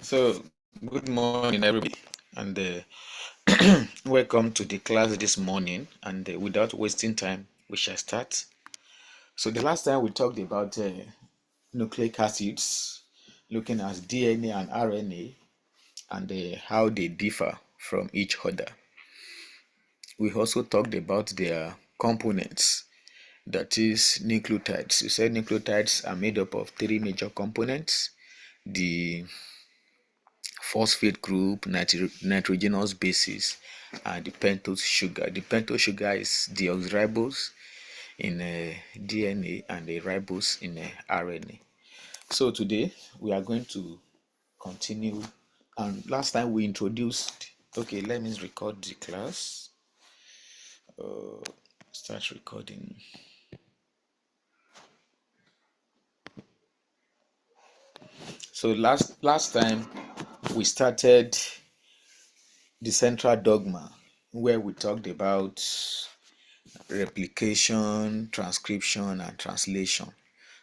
So, good morning, everybody, and welcome to the class this morning. And without wasting time, we shall start. So, the last time we talked about nucleic acids, looking at DNA and RNA, and how they differ from each other. We also talked about their components, that is, nucleotides. We said nucleotides are made up of three major components: the phosphate group, nitrogenous bases, and the pentose sugar. The pentose sugar is deoxyribose in DNA and the ribose in RNA. So today we are going to continue. And last time we introduced. Okay, let me record the class. Start recording. So last time we started the central dogma, where we talked about replication, transcription, and translation.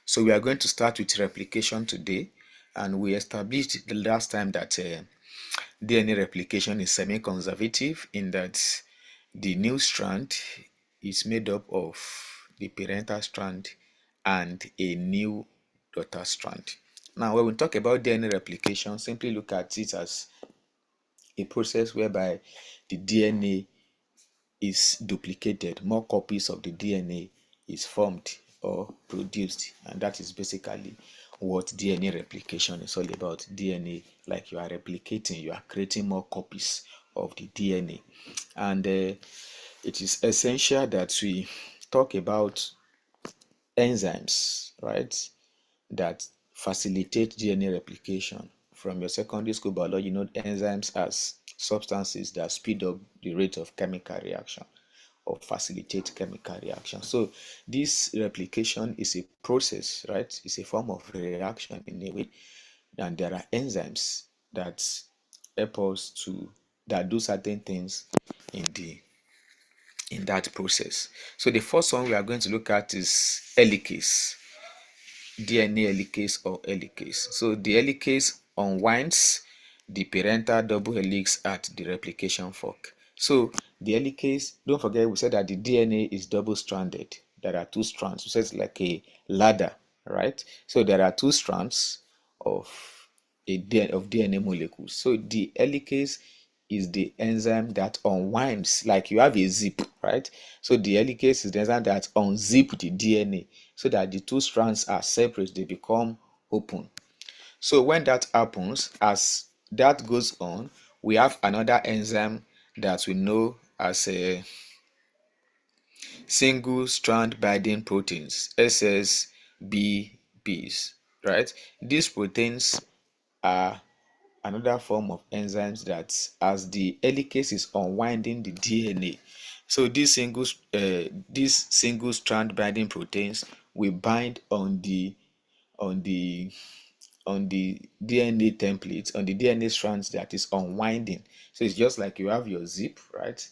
So we are going to start with replication today, and we established the last time that DNA replication is semi-conservative in that the new strand is made up of the parental strand and a new daughter strand. Now, when we talk about DNA replication, simply look at it as a process whereby the DNA is duplicated, more copies of the DNA is formed or produced, and that is basically what DNA replication is all about. DNA, like you are replicating, you are creating more copies of the DNA, and it is essential that we talk about enzymes, right, that facilitate DNA replication. From your secondary school biology, you know enzymes as substances that speed up the rate of chemical reaction or facilitate chemical reaction. So this replication is a process, right? It's a form of reaction in a way, and there are enzymes that help us to that do certain things in the in that process. So the first one we are going to look at is helicase. DNA helicase or helicase. So the helicase unwinds the parental double helix at the replication fork. So the helicase, don't forget we said that the DNA is double stranded. There are two strands. We said it's like a ladder, right? So there are two strands of of DNA molecules. So the helicase is the enzyme that unwinds, like you have a zip, right? So the helicase is the enzyme that unzip the DNA so that the two strands are separate, they become open. So when that happens, as that goes on, we have another enzyme that we know as a single strand binding proteins, SSBPs, right? These proteins are another form of enzymes that as the helicase is unwinding the DNA, so these single strand binding proteins will bind on the on the DNA template, on the DNA strands that is unwinding. So it's just like you have your zip, right?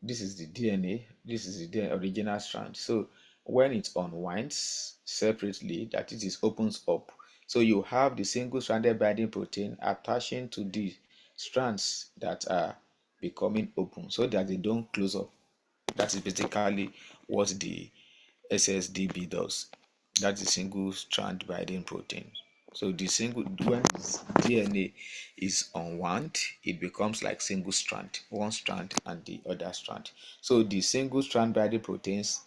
This is the DNA, this is the original strand. So when it unwinds separately, that it opens up. So you have the single stranded binding protein attaching to the strands that are becoming open so that they don't close up. That is basically what the SSDB does. That's the single strand binding protein. So the single when DNA is unwound, it becomes like single strand, one strand and the other strand. So the single strand binding proteins,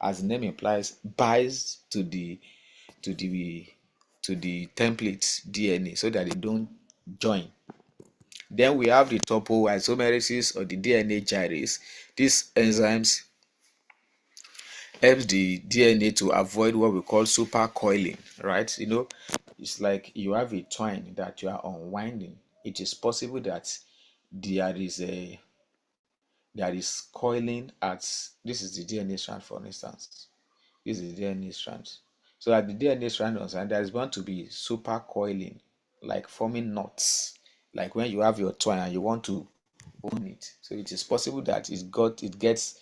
as the name implies, binds to the to the template DNA so that they don't join. Then we have the topoisomerases or the DNA gyrase. These enzymes helps the DNA to avoid what we call supercoiling, right? It's like you have a twine that you are unwinding. It is possible that there is a there is coiling at this is the DNA strand, for instance. This is the DNA strand. So at the DNA strand on side, there is going to be supercoiling, like forming knots. Like when you have your twine and you want to own it. So it is possible that it gets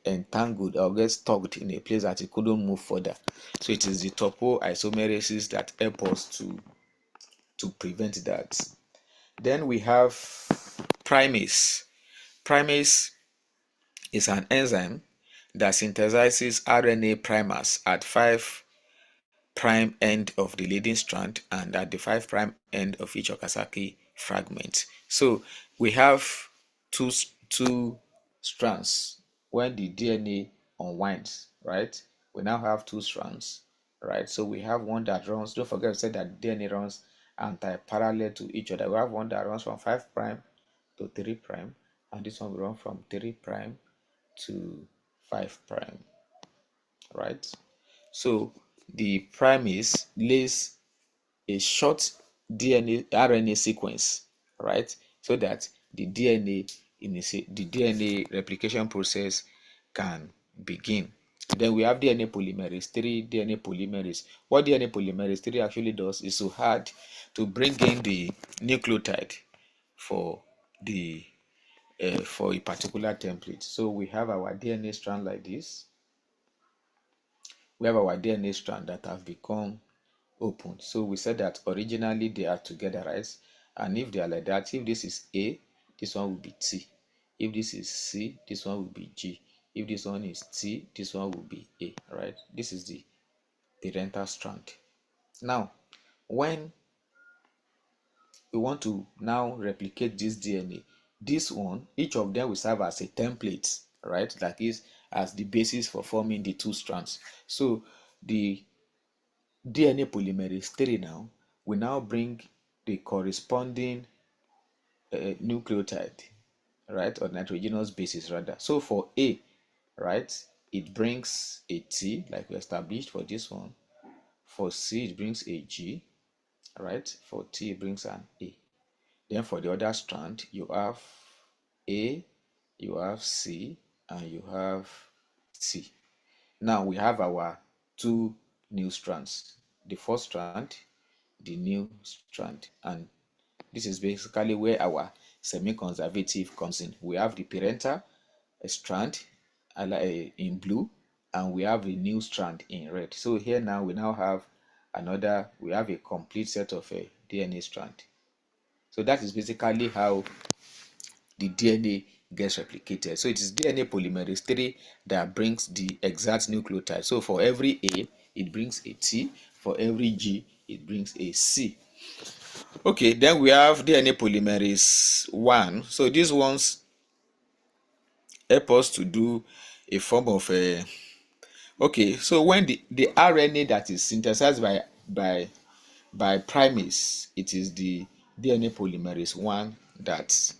entangled or gets stuck in a place that it couldn't move further. So it is the topoisomerases that help us to prevent that. Then we have primase. Primase is an enzyme that synthesizes RNA primers at 5' end of the leading strand and at the 5' end of each Okazaki fragment. So we have two two strands when the DNA unwinds, right? We now have two strands, right? So we have one that runs, don't forget we said that DNA runs anti-parallel to each other. We have one that runs from 5' to 3', and this one will run from 3' to 5', right? So the primase lays a short DNA RNA sequence, right? So that the DNA the DNA replication process can begin. Then we have DNA polymerase 3, DNA polymerase. What DNA polymerase 3 actually does is to bring in the nucleotide for the for a particular template. So we have our DNA strand like this. We have our DNA strand that have become open. So we said that originally they are together, right? And if they are like that, if this is A, this one will be T. If this is C, this one will be G. If this one is T, this one will be A, right? This is the parental strand. Now, when we want to now replicate this DNA, this one, each of them will serve as a template, right? That is as the basis for forming the two strands. So the DNA polymerase 3 now will now bring the corresponding nucleotide, right, or nitrogenous basis rather. So for A, right, it brings a T like we established for this one. For C, it brings a G, right? For T, it brings an A. Then for the other strand, you have A, you have C, and you have T. Now we have our two new strands. The first strand, the new strand, and this is basically where our semi-conservative comes in. We have the parental strand in blue, and we have a new strand in red. So here now we now have we have a complete set of a DNA strand. So that is basically how the DNA gets replicated. So it is DNA polymerase 3 that brings the exact nucleotide. So for every A, it brings a T. For every G, it brings a C. Okay, then we have DNA polymerase 1. So these ones help us to do a form of a okay. So when the RNA that is synthesized by primase, it is the DNA polymerase 1 that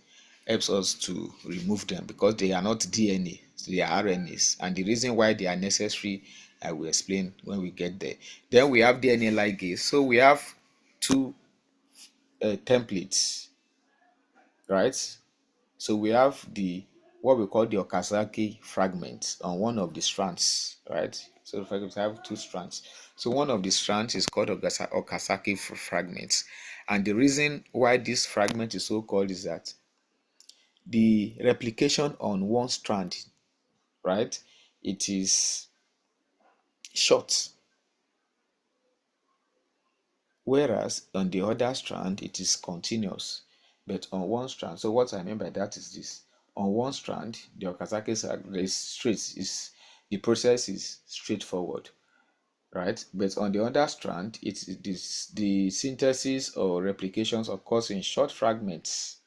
helps us to remove them because they are not DNA, they are RNAs. And the reason why they are necessary, I will explain when we get there. Then we have DNA ligase. So we have two templates, right? So we have the what we call the Okazaki fragment on one of the strands, right? So for example, I have two strands. So one of the strands is called Okazaki fragments, and the reason why this fragment is so called is that the replication on one strand, right? It is short, whereas on the other strand it is continuous. But on one strand, so what I mean by that is this: on one strand, the Okazaki is straight, is the process is straightforward, right? But on the other strand, it's this the synthesis or replications occurs in short fragments,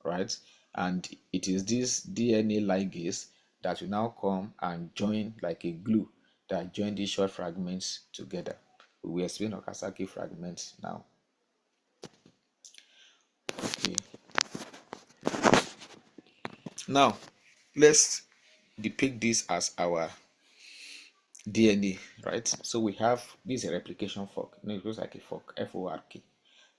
right? And it is this DNA ligase that will now come and join like a glue that join these short fragments together. We will explain Okazaki fragments now. Okay. Now, let's depict this as our DNA, right? So we have this is a replication fork. No, it looks like a fork, F-O-R-K.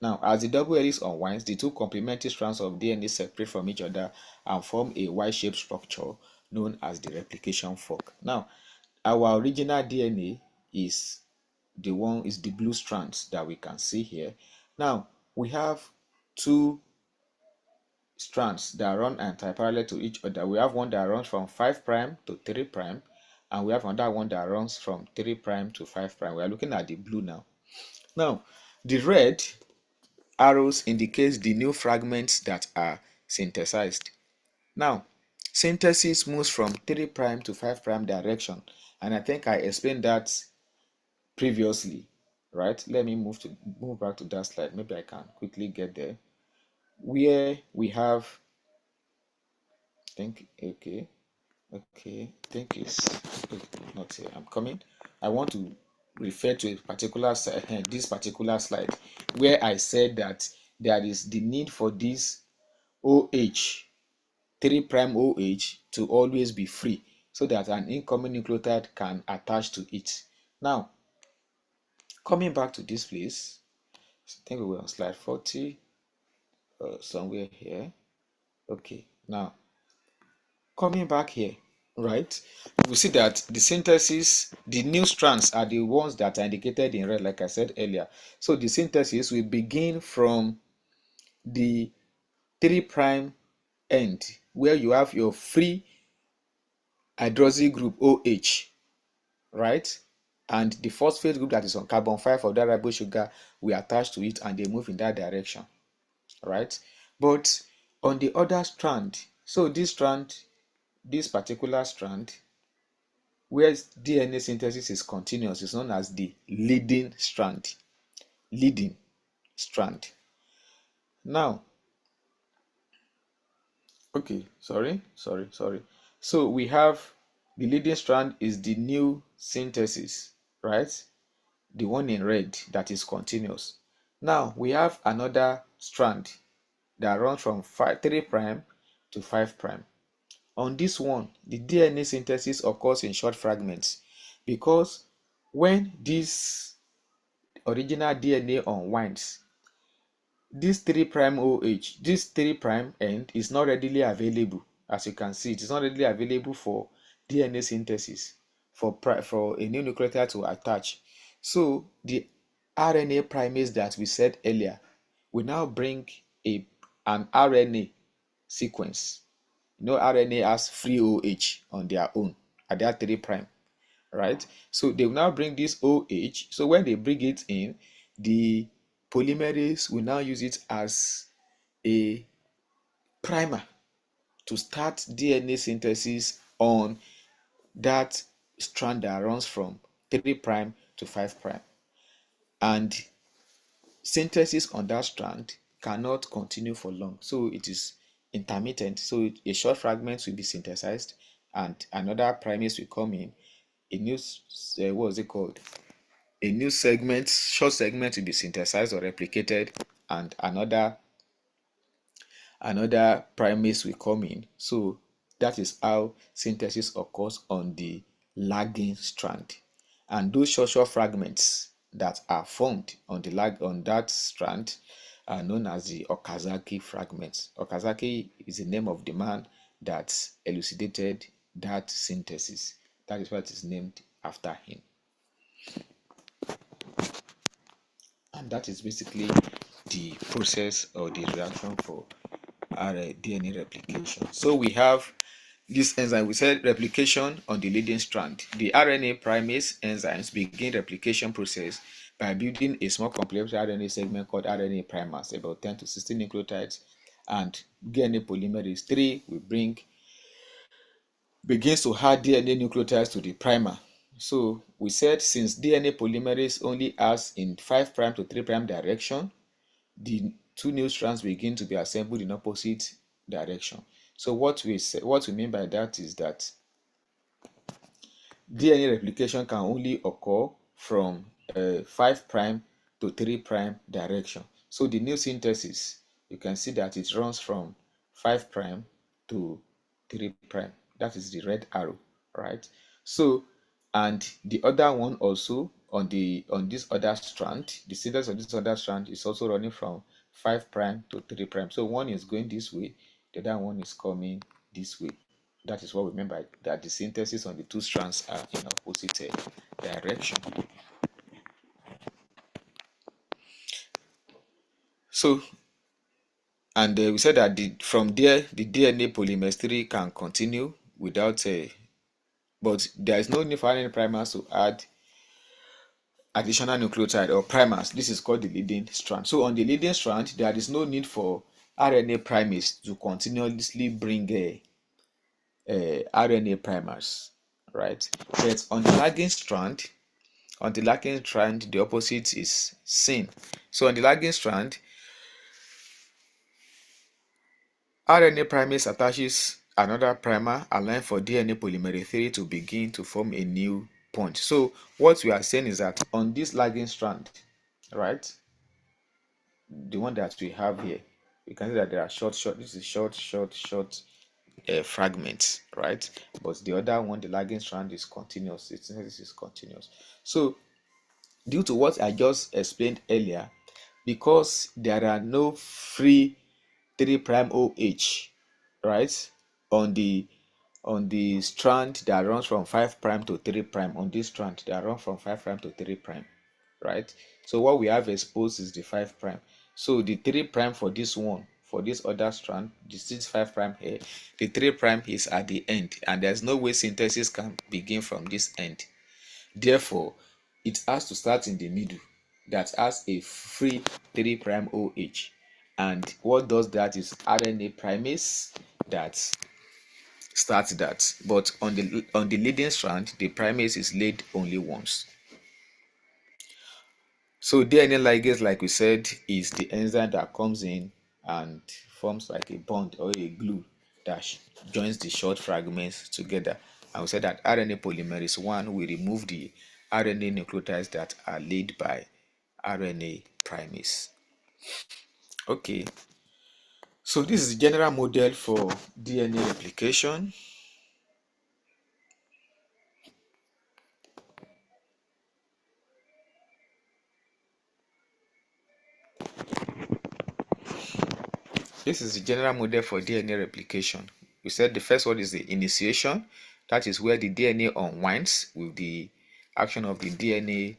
Now, as the double helix unwinds, the two complementary strands of DNA separate from each other and form a Y-shaped structure known as the replication fork. Now, our original DNA is the blue strands that we can see here. Now, we have two strands that run anti-parallel to each other. We have one that runs from 5 prime to 3 prime, and we have another one that runs from 3 prime to 5 prime. We are looking at the blue now. Now, the red arrows indicates the new fragments that are synthesized. Now, synthesis moves from 3 prime to 5 prime direction, and I think I explained that previously, right? Let me move back to that slide. Maybe I can quickly get there. Where we have, think, okay, I think it's not here. I'm coming. I want to refer to a particular this particular slide where I said that there is the need for this OH 3 prime OH to always be free so that an incoming nucleotide can attach to it. Now, coming back to this place, I think we were on slide 40 somewhere here. Okay, now coming back here, right, we see that the synthesis, the new strands are the ones that are indicated in red, like I said earlier. So the synthesis will begin from the 3 prime end where you have your free hydroxyl group OH, right? And the phosphate group that is on carbon 5 of that ribose sugar will attach to it and they move in that direction, right? But on the other strand, so this particular strand, where DNA synthesis is continuous, is known as the leading strand. Leading strand. Now, okay, sorry. So we have the leading strand is the new synthesis, right? The one in red that is continuous. Now we have another strand that runs from 3 prime to 5 prime. On this one, the DNA synthesis occurs in short fragments because when this original DNA unwinds, this 3 prime OH, this 3 prime end is not readily available. As you can see, it is not readily available for DNA synthesis for a new nucleotide to attach. So the RNA primase that we said earlier will now bring an RNA sequence. You know, RNA has free OH on their own at their 3 prime, right? So they will now bring this OH. So when they bring it in, the polymerase will now use it as a primer to start DNA synthesis on that strand that runs from 3 prime to 5 prime. And synthesis on that strand cannot continue for long, so it is intermittent. So a short fragment will be synthesized and another primase will come in. A new what is it called, a new segment, short segment will be synthesized or replicated, and another primase will come in. So that is how synthesis occurs on the lagging strand. And those short fragments that are formed on that strand are known as the Okazaki fragments. Okazaki is the name of the man that elucidated that synthesis. That is why it is named after him. And that is basically the process or the reaction for our DNA replication. So we have this enzyme. We said replication on the leading strand. The RNA primase enzymes begin replication process by building a small complementary RNA segment called RNA primers, about 10 to 16 nucleotides, and DNA polymerase 3 will begins to add DNA nucleotides to the primer. So we said since DNA polymerase only has in 5' to 3' direction, the two new strands begin to be assembled in opposite direction. So what we mean by that is that DNA replication can only occur from 5' to 3' direction. So the new synthesis, you can see that it runs from 5' to 3'. That is the red arrow, right? So, and the other one also on this other strand, the synthesis of this other strand is also running from 5' to 3'. So one is going this way, the other one is coming this way. That is what we mean by that the synthesis on the two strands are in opposite direction. So, and we said that from there, the DNA polymerase 3 can continue without but there is no need for any primers to add additional nucleotide or primers. This is called the leading strand. So on the leading strand, there is no need for RNA primase to continuously bring RNA primers, right? But on the lagging strand, the opposite is seen. So on the lagging strand, RNA primase attaches another primer allowing for DNA polymerase 3 to begin to form a new point. So what we are saying is that on this lagging strand, right, the one that we have here, we can see that there are this is short fragments, right? But the other one, the lagging strand, is continuous. This is continuous. So due to what I just explained earlier, because there are no free 3' OH, right, on the strand that runs from 5' to 3', on this strand that runs from 5' to 3', right? So what we have exposed is the 5'. So the 3' for this one, for this other strand, this 5' here, the 3' is at the end, and there's no way synthesis can begin from this end. Therefore, it has to start in the middle, that has a free 3' OH. And what does that is RNA primase that starts that. But on the leading strand, the primase is laid only once. So DNA ligase, like we said, is the enzyme that comes in and forms like a bond or a glue that joins the short fragments together. And we said that RNA polymerase 1 will remove the RNA nucleotides that are laid by RNA primase. Okay, so this is the general model for DNA replication. This is the general model for DNA replication. We said the first one is the initiation. That is where the DNA unwinds with the action of the DNA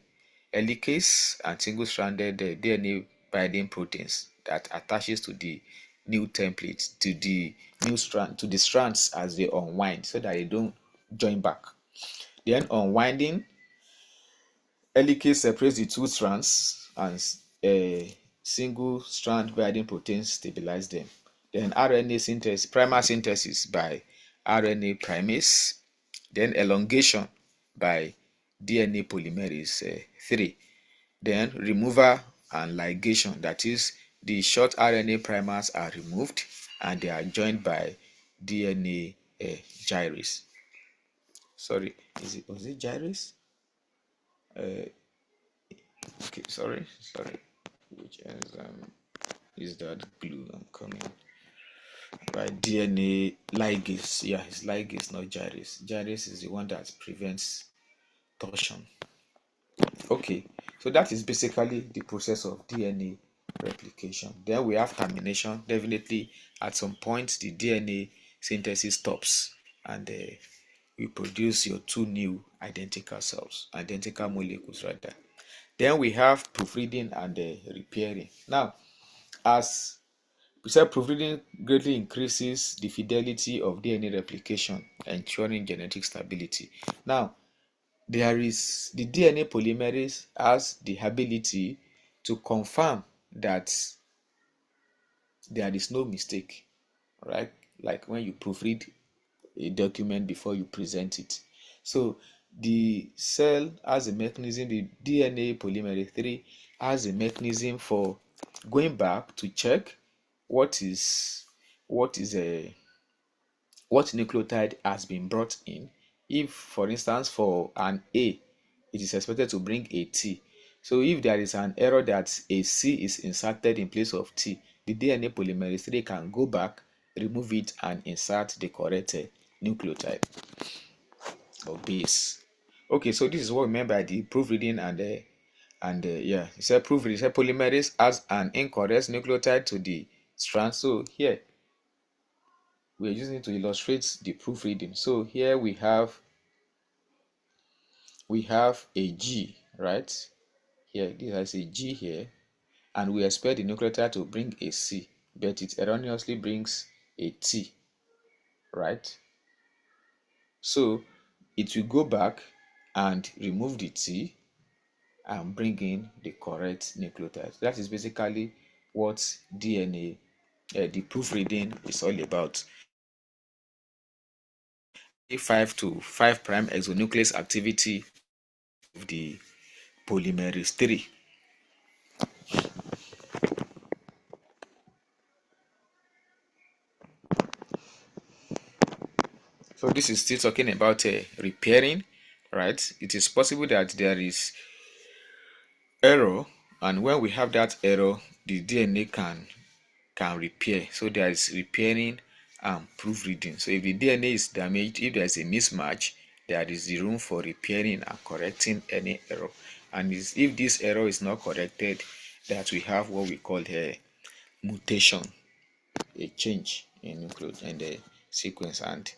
helicase and single-stranded DNA binding proteins that attaches to the new template, to the new strand, to the strands as they unwind, so that they don't join back. Then unwinding, helicase separates the two strands and a single strand binding proteins stabilize them. Then RNA synthesis, primer synthesis by RNA primase. Then elongation by DNA polymerase 3. Then removal and ligation, that is, the short RNA primers are removed and they are joined by DNA gyrase. Sorry, was it gyrase? Okay, sorry. Which enzyme is that glue I'm coming? By DNA ligase. Yeah, it's ligase, not gyrase. Gyrase is the one that prevents torsion. Okay, So that is basically the process of DNA replication. Then we have termination. Definitely at some point the DNA synthesis stops, and you produce your two new identical cells, identical molecules rather. Then we have proofreading and repairing. Now, as we said, proofreading greatly increases the fidelity of DNA replication, ensuring genetic stability. Now, there is the DNA polymerase has the ability to confirm that there is no mistake, right? Like when you proofread a document before you present it. So the cell has a mechanism, the DNA polymerase 3 has a mechanism for going back to check what is what is a what nucleotide has been brought in. If, for instance, for an A, it is expected to bring a T. So if there is an error that a C is inserted in place of T, the DNA polymerase 3 can go back, remove it, and insert the correct nucleotide or base. Okay, so this is what we meant by the proofreading and yeah, it said proofreading. It said polymerase adds an incorrect nucleotide to the strand. So here we are using it to illustrate the proofreading. So here we have a G, right? Here, this has a G here, and we expect the nucleotide to bring a C, but it erroneously brings a T, right? So it will go back and remove the T and bring in the correct nucleotide. That is basically what DNA, the proofreading is all about. 5 to 5 prime exonuclease activity of the polymerase 3. So this is still talking about repairing, right? It is possible that there is error, and when we have that error, the DNA can repair. So there is repairing and proofreading. So if the DNA is damaged, if there is a mismatch, there is the room for repairing and correcting any error. And if this error is not corrected, that we have what we call a mutation, a change in the sequence, and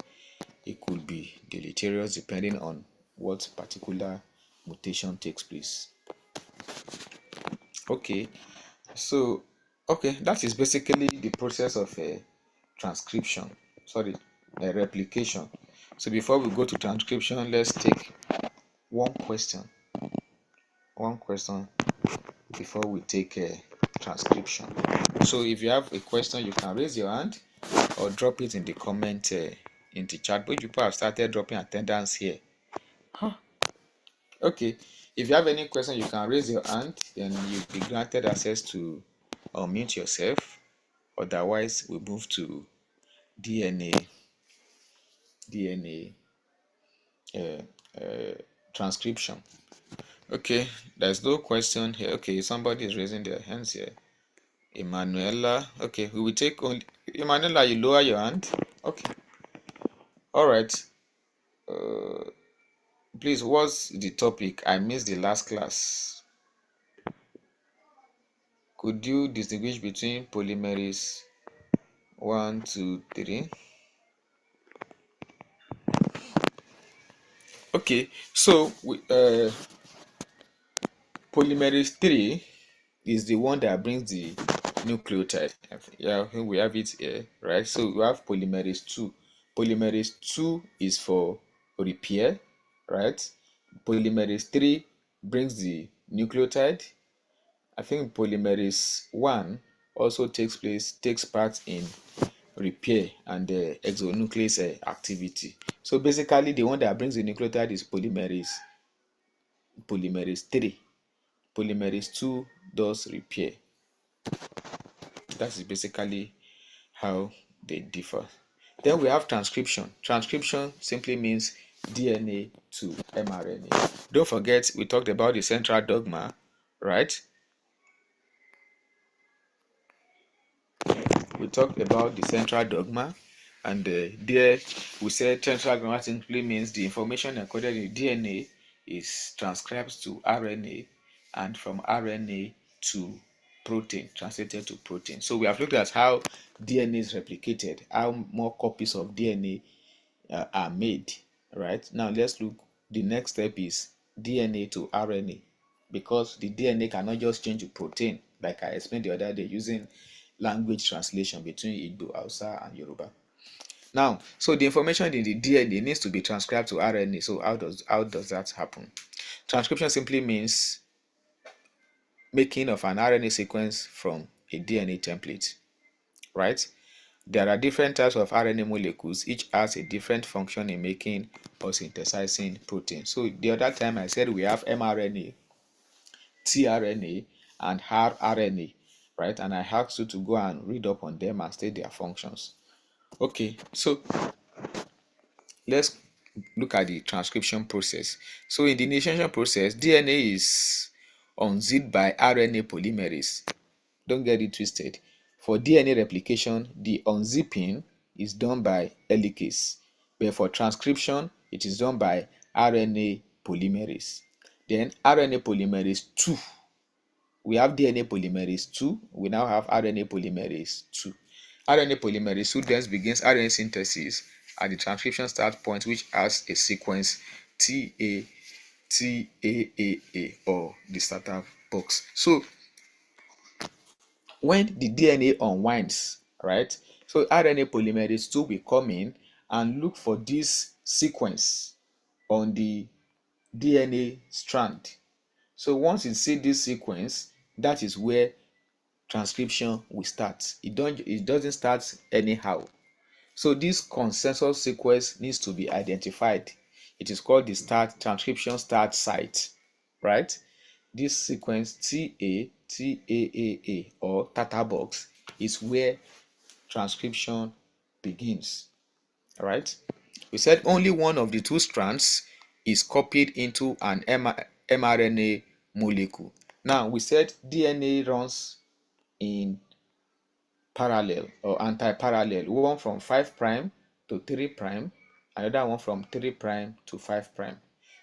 it could be deleterious depending on what particular mutation takes place. Okay, so that is basically the process of a transcription, sorry, a replication. So before we go to transcription, let's take one question before we take a transcription. So if you have a question, you can raise your hand or drop it in the comment in the chat. But people have started dropping attendance here. Okay, if you have any question, you can raise your hand, then you'll be granted access to unmute yourself. Otherwise, we move to DNA transcription. Okay, there's no question here. Okay, somebody is raising their hands here. Emanuela. Okay, we will take only Emanuela. You lower your hand. Okay. All right. Please, what's the topic? I missed the last class. Could you distinguish between polymerase 1, 2, 3? Okay, so polymerase 3 is the one that brings the nucleotide. Yeah, we have it here, right? So we have polymerase 2. Polymerase 2 is for repair, right? Polymerase 3 brings the nucleotide. I think polymerase 1 also takes part in repair and the exonuclease activity. So basically, the one that brings the nucleotide is polymerase 3. Polymerase 2 does repair. That is basically how they differ. Then we have transcription. Transcription simply means DNA to mRNA. Don't forget, we talked about the central dogma, right? We talked about the central dogma, and there we said central dogma simply means the information encoded in DNA is transcribed to RNA, and from RNA to protein, translated to protein. So we have looked at how DNA is replicated, how more copies of DNA are made. Right now, let's look. The next step is DNA to RNA, because the DNA cannot just change to protein, like I explained the other day using language translation between Igbo, Hausa, and Yoruba. Now, so the information in the DNA needs to be transcribed to RNA. So how does that happen? Transcription simply means making of an RNA sequence from a DNA template, right? There are different types of RNA molecules. Each has a different function in making or synthesizing protein. So the other time I said we have mRNA, tRNA, and rRNA, right? And I asked you to go and read up on them and state their functions. Okay, so let's look at the transcription process. So in the initiation process, DNA is unzipped by RNA polymerase. Don't get it twisted. For DNA replication, the unzipping is done by helicase, but for transcription, it is done by RNA polymerase. Then RNA polymerase 2. We have DNA polymerase 2. We now have RNA polymerase 2. RNA polymerase 2 then begins RNA synthesis at the transcription start point, which has a sequence TAAA, or the starter box. So when the DNA unwinds, right? So RNA polymerase 2 will come in and look for this sequence on the DNA strand. So once it sees this sequence, that is where transcription will start. It doesn't start anyhow. So this consensus sequence needs to be identified. It is called the transcription start site, right? This sequence TAAA or Tata box is where transcription begins. All right. We said only one of the two strands is copied into an mRNA molecule. Now we said DNA runs in parallel or anti-parallel, one from 5 prime to 3 prime, another one from 3 prime to 5 prime.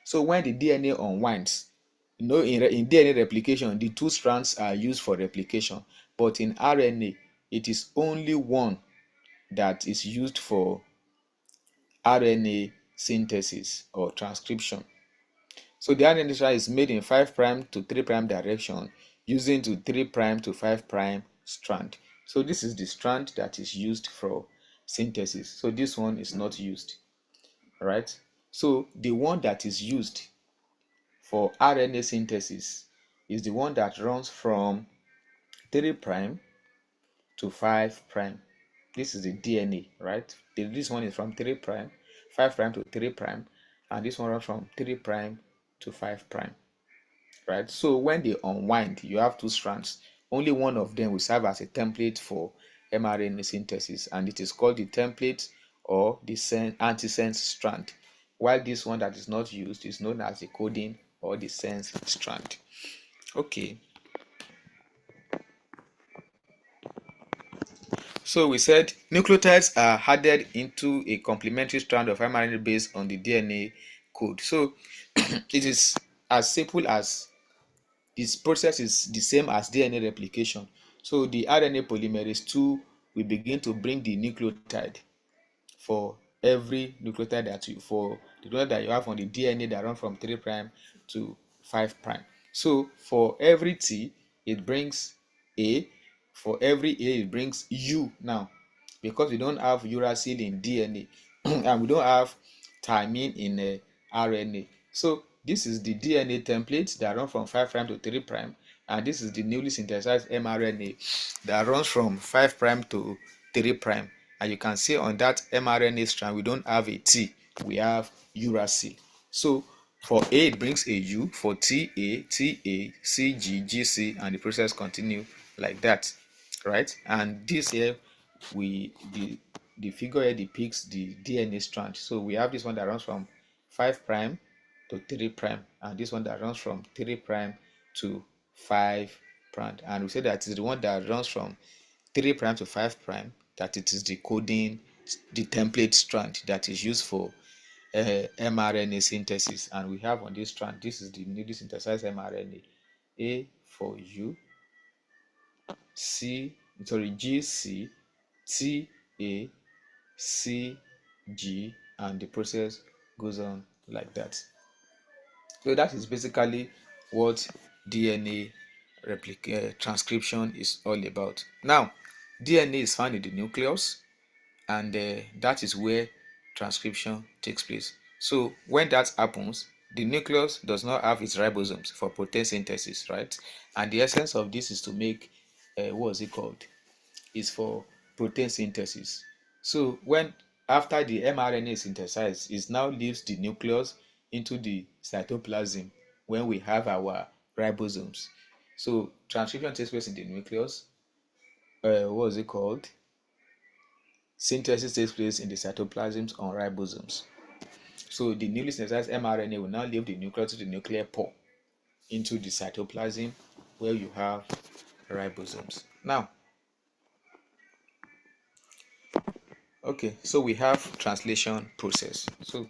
So when the DNA unwinds, in DNA replication, the two strands are used for replication, but in RNA, it is only one that is used for RNA synthesis or transcription. So the RNA strand is made in 5 prime to 3 prime direction using to 3 prime to 5 prime strand. So this is the strand that is used for synthesis. So this one is not used. All right. So the one that is used for RNA synthesis is the one that runs from 3 prime to 5 prime. This is the DNA, right? This one is from 3 prime, 5 prime to 3 prime, and this one runs from 3 prime to 5 prime, right? So when they unwind, you have two strands. Only one of them will serve as a template for mRNA synthesis, and it is called the template or the antisense strand, while this one that is not used is known as the coding or the sense strand. Okay. So we said nucleotides are added into a complementary strand of mRNA based on the DNA code. So it is as simple as this process is the same as DNA replication. So the RNA polymerase 2 will begin to bring the nucleotide for every nucleotide for the nucleotide that you have on the DNA that run from 3 prime to 5 prime. So for every T, it brings A. For every A, it brings U now, because we don't have uracil in DNA and we don't have thymine in RNA. So this is the DNA template that runs from 5 prime to 3 prime, and this is the newly synthesized mRNA that runs from 5 prime to 3 prime. And you can see on that mRNA strand, we don't have a T, we have uracil. So for A, it brings a U, for T, A, T, A, C, G, G, C, and the process continue like that, right? And this here, the figure here depicts the DNA strand. So we have this one that runs from 5 prime to 3 prime, and this one that runs from 3 prime to 5 prime. And we say that is the one that runs from 3 prime to 5 prime, that it is the coding, the template strand that is used for mRNA synthesis. And we have on this strand, this is the newly synthesized mRNA A for U, G, C, T, A, C, G, and the process goes on like that. So that is basically what DNA transcription is all about. Now, DNA is found in the nucleus, and that is where transcription takes place. So when that happens, the nucleus does not have its ribosomes for protein synthesis, right? And the essence of this is to make what is it called? Is for protein synthesis. So when after the mRNA is synthesized, it now leaves the nucleus into the cytoplasm when we have our ribosomes. So transcription takes place in the nucleus. What is it called? Synthesis takes place in the cytoplasms on ribosomes. So the newly synthesized mRNA will now leave the nucleus to the nuclear pore into the cytoplasm where you have ribosomes. Now, okay, so we have translation process. So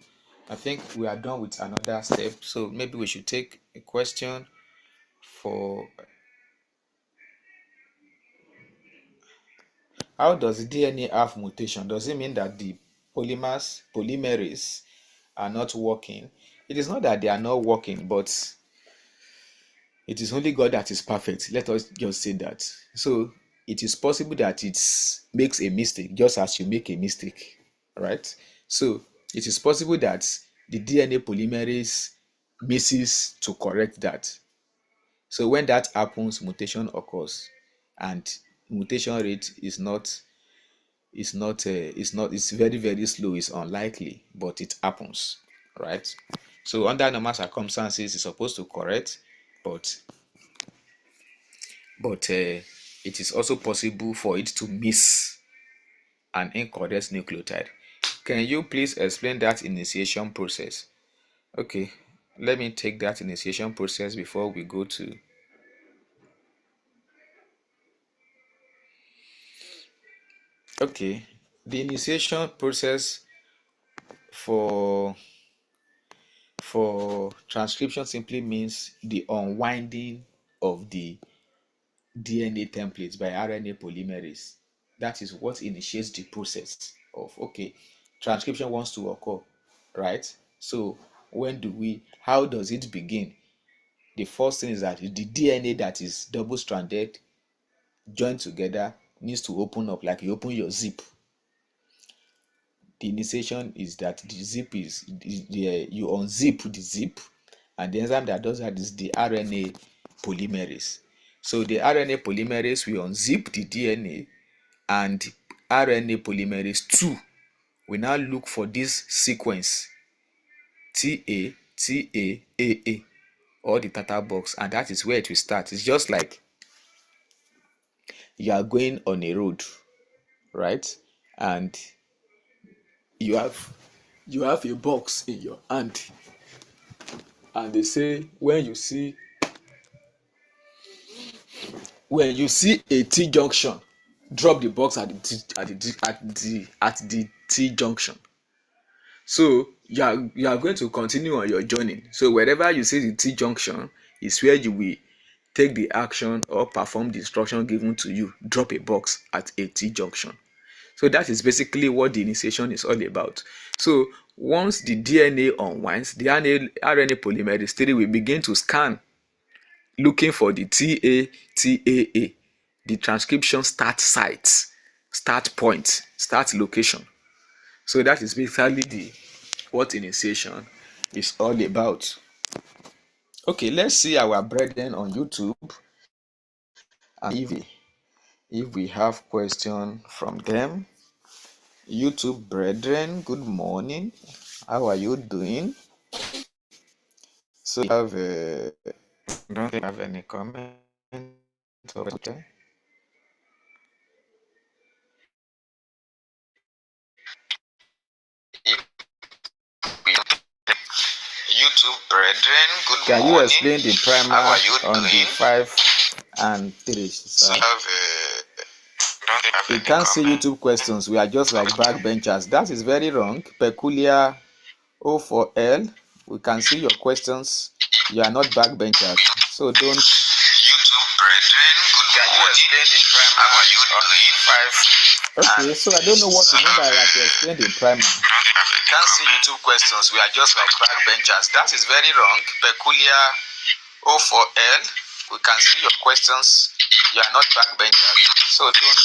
I think we are done with another step. So maybe we should take a question for how does DNA have mutation? Does it mean that the polymerase are not working? It is not that they are not working, but it is only God that is perfect. Let us just say that. So it is possible that it makes a mistake, just as you make a mistake, right? So it is possible that the DNA polymerase misses to correct that. So when that happens, mutation occurs, and mutation rate it's very, very slow. It's unlikely, but it happens, right? So under normal circumstances, it's supposed to correct, but it is also possible for it to miss an incorrect nucleotide. Can you please explain that initiation process? Okay, let me take that initiation process before we go to. Okay, the initiation process for transcription simply means the unwinding of the DNA templates by RNA polymerase. That is what initiates the process of, okay, transcription wants to occur, right? So how does it begin? The first thing is that the DNA that is double stranded joined together needs to open up, like you open your zip. The initiation is that the zip is you unzip the zip, and the enzyme that does that is the RNA polymerase. So the RNA polymerase will unzip the DNA, and RNA polymerase 2 will now look for this sequence TA AA, or the tata box, and that is where it will start. It's just like you are going on a road, right? And you have a box in your hand, and they say when you see a T junction, drop the box at the T junction. So you are going to continue on your journey. So wherever you see the T junction is where you will take the action or perform the instruction given to you. Drop a box at a T junction. So that is basically what the initiation is all about. So once the DNA unwinds, the RNA polymerase 3 will begin to scan, looking for the TAA, the transcription start site, start point, start location. So that is basically what initiation is all about. Okay, let's see our brethren on YouTube, and if we have question from them. YouTube brethren, good morning. How are you doing? So you don't have any comment or question? YouTube brethren, good morning. Can you explain the primer on the 5 and 3, sir? We can't see YouTube questions. We are just like backbenchers. That is very wrong. Peculiar O4L. We can see your questions. You are not backbenchers. So don't Can you explain the primer on 5? Okay, so I don't know what you mean by that. You explain the primer. We can't see YouTube questions. We are just like backbenchers. That is very wrong. Peculiar O4L. We can see your questions. You are not backbenchers. So don't.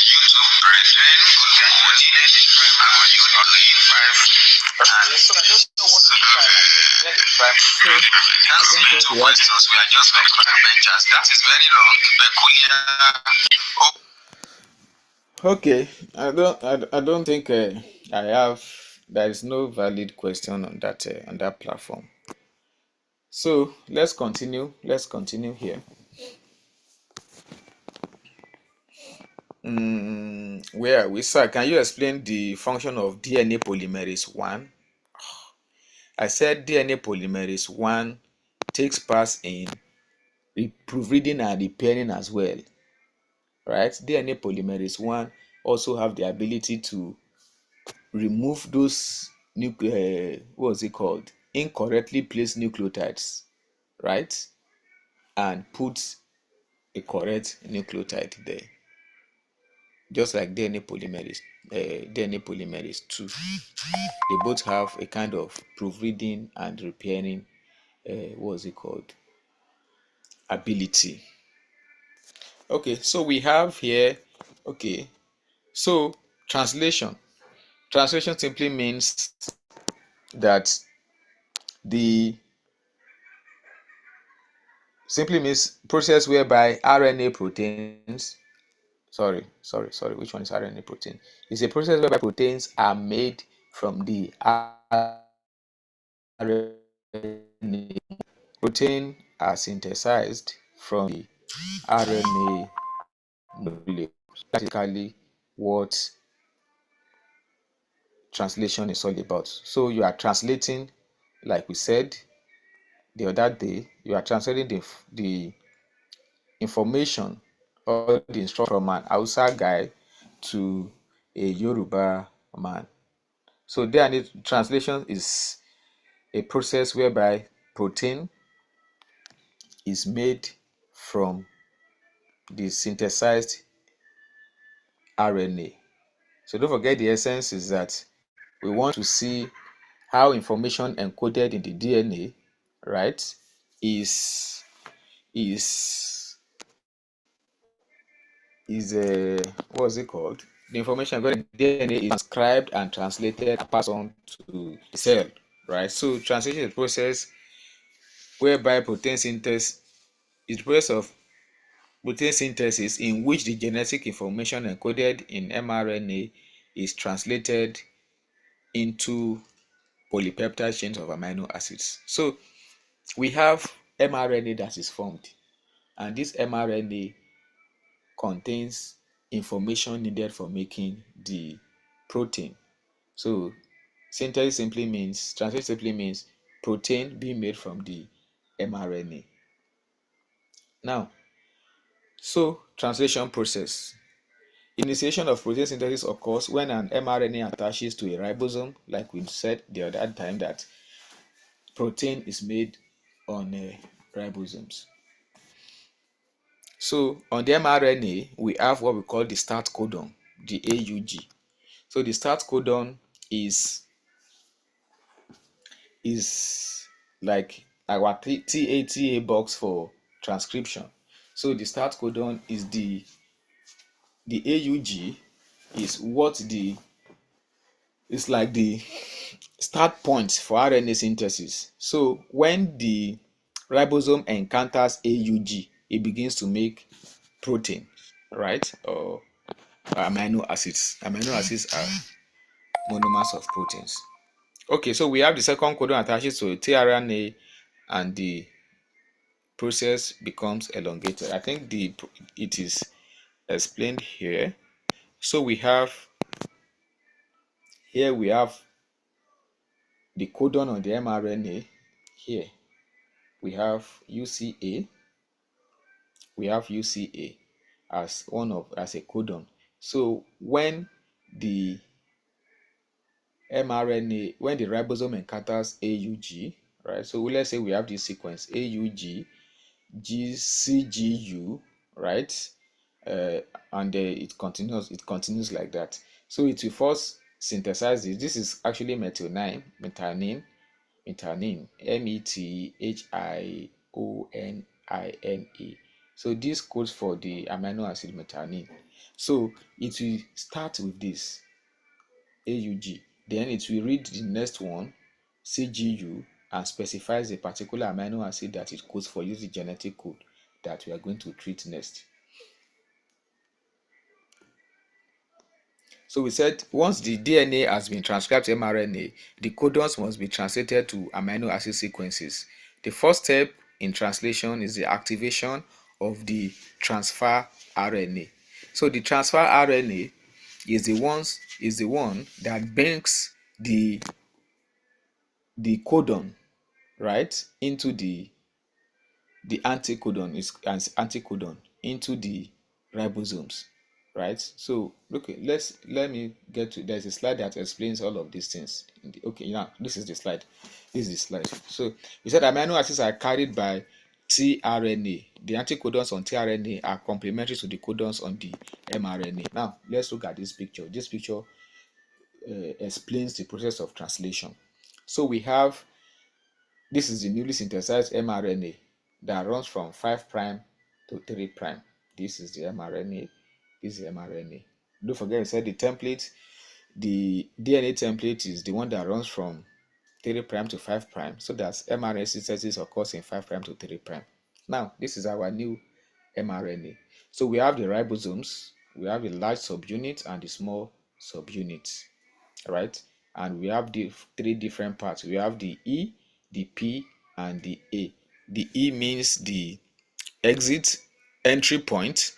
YouTube brethren, can you explain the primer on 5? Okay, so I don't know what you mean by that. Explain the primer. So we can't see YouTube questions. We are just like backbenchers. That is very wrong. Peculiar. Okay, I don't think I have. There is no valid question on that platform. So let's continue. Let's continue here. Where are we? Sir, can you explain the function of DNA polymerase 1? I said DNA polymerase 1 takes part in proofreading and repairing as well. Right? DNA polymerase 1 also have the ability to remove those what's it called? Incorrectly placed nucleotides, right? And put a correct nucleotide there. Just like DNA polymerase 2. They both have a kind of proofreading and repairing what's it called? Ability. Okay, so we have here, okay, so translation. Translation simply means that the process whereby RNA proteins, which one is RNA protein? It's a process whereby proteins are made from the RNA. Protein are synthesized from the RNA molecule. That's basically what translation is all about. So you are translating, like we said the other day, you are translating the information or the instruction from an Hausa guy to a Yoruba man. So DNA translation is a process whereby protein is made from the synthesized RNA. So don't forget, the essence is that we want to see how information encoded in the DNA, right, is what's it called? The information encoded in the DNA is transcribed and translated and passed on to the cell, right? So translation is a process whereby protein synthesis is the process of protein synthesis in which the genetic information encoded in mRNA is translated into polypeptide chains of amino acids. So we have mRNA that is formed, and this mRNA contains information needed for making the protein. So translation simply means protein being made from the mRNA. Now, so translation process. Initiation of protein synthesis occurs when an mRNA attaches to a ribosome, like we said the other time that protein is made on ribosomes. So on the mRNA, we have what we call the start codon, the AUG. So the start codon is like our TATA box for transcription. So the start codon is the AUG is it's like the start point for RNA synthesis. So when the ribosome encounters AUG, it begins to make protein, right? Or amino acids. Amino acids are monomers of proteins. Okay, so we have the second codon attaches to tRNA and the process becomes elongated. I think it is explained here. So we have the codon on the mRNA. Here we have UCA. We have UCA as a codon. So when the ribosome encounters AUG, right? So let's say we have this sequence AUG, CGU, right? And it continues like that. So it will first synthesize this. This is actually methionine, methionine, METHIONINE. So this codes for the amino acid methionine. So it will start with this AUG, then it will read the next one CGU and specifies a particular amino acid that it codes for, use the genetic code that we are going to treat next. So we said once the DNA has been transcribed to mRNA, the codons must be translated to amino acid sequences. The first step in translation is the activation of the transfer RNA. So the transfer RNA is the one that brings the codon, right, into the anticodon, is as anticodon into the ribosomes, right? So okay, let me get to, there's a slide that explains all of these things. Okay, now this is the slide. So we said amino acids are carried by tRNA. The anticodons on tRNA are complementary to the codons on the mRNA. Now let's look at this picture. This picture explains the process of translation. So we have, this is the newly synthesized mRNA that runs from 5 prime to 3 prime. This is the mRNA. This is the mRNA. Don't forget, I said the template, the DNA template is the one that runs from 3 prime to 5 prime. So that's mRNA synthesis occurs in 5 prime to 3 prime. Now, this is our new mRNA. So we have the ribosomes, we have the large subunit and the small subunits, right? And we have the 3 different parts. We have the E, the P, and the A. The E means the exit entry point.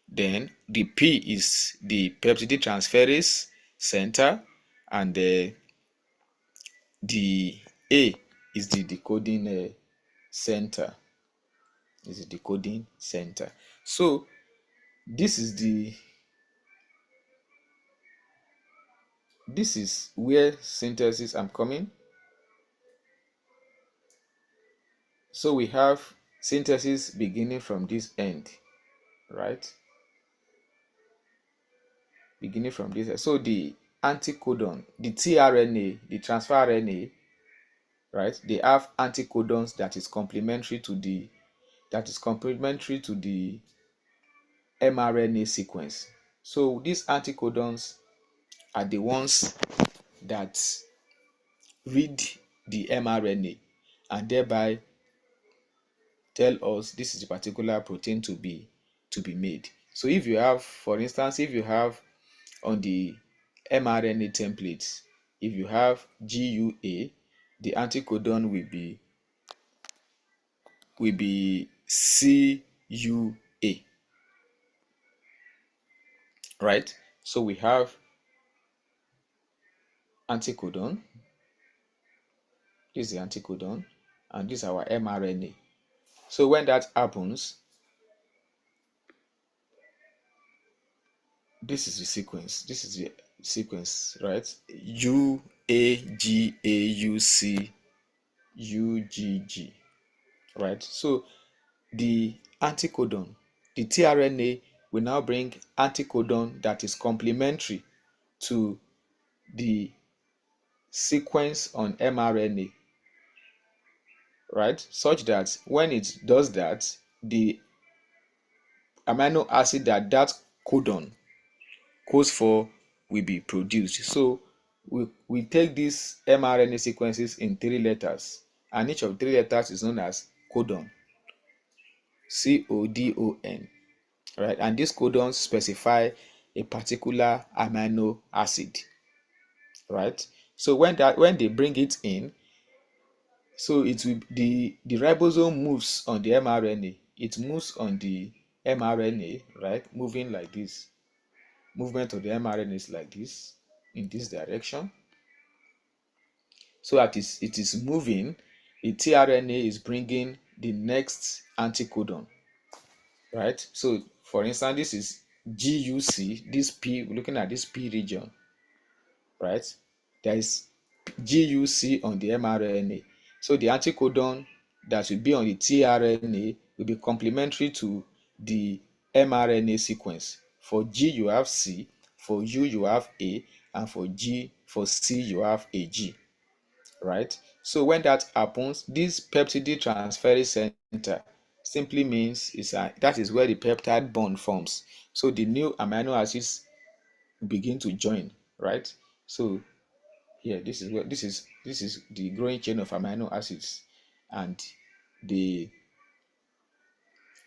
Then the P is the peptidyl center, and the A is the decoding center. Is the decoding center. So this is where synthesis I'm coming. So we have synthesis beginning from this end, right? Beginning from this. So the anticodon, the tRNA, the transfer RNA, right? They have anticodons that is complementary to the mRNA sequence. So these anticodons are the ones that read the mRNA and thereby tell us this is a particular protein to be made. So if you have, for instance, if you have on the mRNA templates, if you have GUA, the anticodon will be CUA, right? So we have anticodon, this is the anticodon, and this is our mRNA. So when that happens, this is the sequence, right? UAGAUCUGG, right? So the anticodon, the tRNA will now bring anticodon that is complementary to the sequence on mRNA, right? Such that when it does that, the amino acid that codon codes for will be produced. So we take these mRNA sequences in 3 letters, and each of 3 letters is known as codon, CODON, right? And these codons specify a particular amino acid, right? So when they bring it in, so it will, the ribosome moves on the mRNA. It moves on the mRNA, right? Moving like this. Movement of the mRNA is like this, in this direction. So that it is moving, the tRNA is bringing the next anticodon, right? So for instance, this is GUC, this P, we're looking at this P region, right? There is GUC on the mRNA. So the anticodon that will be on the tRNA will be complementary to the mRNA sequence. For G you have C, for U you have A, and for C you have a G, right? So when that happens, this peptide transferase center simply means that is where the peptide bond forms. So the new amino acids begin to join, right? So here, this is where this is the growing chain of amino acids, and the